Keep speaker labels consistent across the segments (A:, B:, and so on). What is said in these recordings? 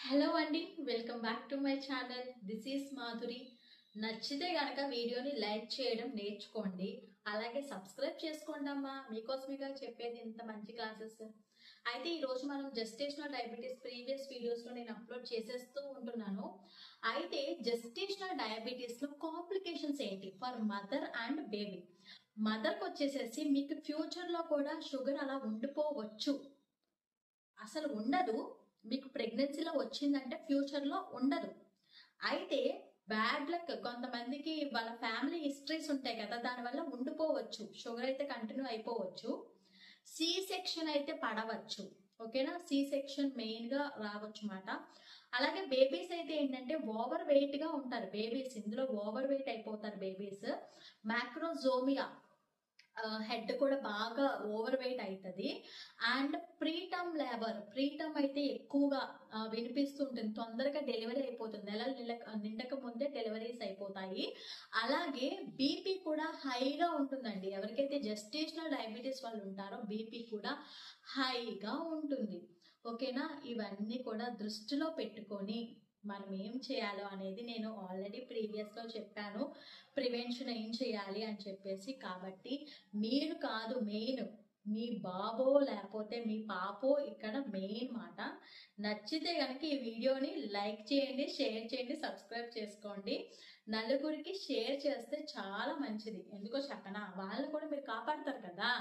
A: Hello అండి, welcome back to my channel. This is Madhuri. నచ్చితే గనక వీడియోని లైక్ చేయడం నేర్చుకోండి, అలాగే సబ్స్క్రైబ్ చేసుకోండి అమ్మా. మీకోసమేగా చెప్పేది ఇంత మంచి క్లాసెస్. అయితే ఈరోజు మనం జెస్టేషనల్ డయాబెటీస్ ప్రీవియస్ వీడియోస్లో నేను అప్లోడ్ చేసేస్తూ ఉంటున్నాను. అయితే జెస్టేషనల్ డయాబెటీస్లో కాంప్లికేషన్స్ ఏంటి ఫర్ మదర్ అండ్ బేబీ. మదర్కి వచ్చేసేసి మీకు ఫ్యూచర్లో కూడా షుగర్ అలా ఉండిపోవచ్చు, అసలు ఉండదు. మీకు ప్రెగ్నెన్సీలో వచ్చిందంటే ఫ్యూచర్లో ఉండదు. అయితే బ్యాడ్ లక్, కొంతమందికి వాళ్ళ ఫ్యామిలీ హిస్టరీస్ ఉంటాయి కదా, దానివల్ల ఉండిపోవచ్చు, షుగర్ అయితే కంటిన్యూ అయిపోవచ్చు. సి సెక్షన్ అయితే పడవచ్చు, ఓకేనా. సి సెక్షన్ మెయిన్ గా రావచ్చు అన్నమాట. అలాగే బేబీస్ అయితే ఏంటంటే ఓవర్ వెయిట్ గా ఉంటారు బేబీస్, ఇందులో ఓవర్ వెయిట్ అయిపోతారు బేబీస్. మ్యాక్రోజోమియా హెడ్ కూడా బాగా ఓవర్ వెయిట్ అవుతుంది. అండ్ ప్రీటర్మ్ లేబర్, ప్రీటర్మ్ అయితే ఎక్కువగా వినిపిస్తుంటుంది, తొందరగా డెలివరీ అయిపోతుంది, నెలలు నిండక ముందే డెలివరీస్ అయిపోతాయి. అలాగే బీపీ కూడా హైగా ఉంటుందండి. ఎవరికైతే జెస్టేషనల్ డయాబెటీస్ వాళ్ళు ఉంటారో బీపీ కూడా హైగా ఉంటుంది, ఓకేనా. ఇవన్నీ కూడా దృష్టిలో పెట్టుకొని మనం ఏం చేయాలో అనేది నేను ఆల్రెడీ ప్రీవియస్లో చెప్పాను, ప్రివెన్షన్ ఏం చేయాలి అని చెప్పేసి. కాబట్టి మీరు కాదు మెయిన్, మీ బాబో లేకపోతే మీ పాపో ఇక్కడ మెయిన్ మాట. నచ్చితే కనుక ఈ వీడియోని లైక్ చేయండి, షేర్ చేయండి, సబ్స్క్రైబ్ చేసుకోండి. నలుగురికి షేర్ చేస్తే చాలా మంచిది, ఎందుకో చెప్పనా, వాళ్ళని కూడా మీరు కాపాడతారు కదా,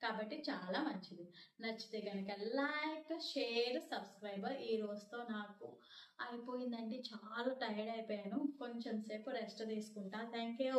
A: కాబట్టి చాలా మంచిది. నచ్చితే కనుక లైక్, షేర్, సబ్స్క్రైబ్. ఈ రోజుతో నాకు అయిపోయిందండి, చాలా టైర్డ్ అయిపోయాను, కొంచెం సేపు రెస్ట్ తీసుకుంటా. Thank you.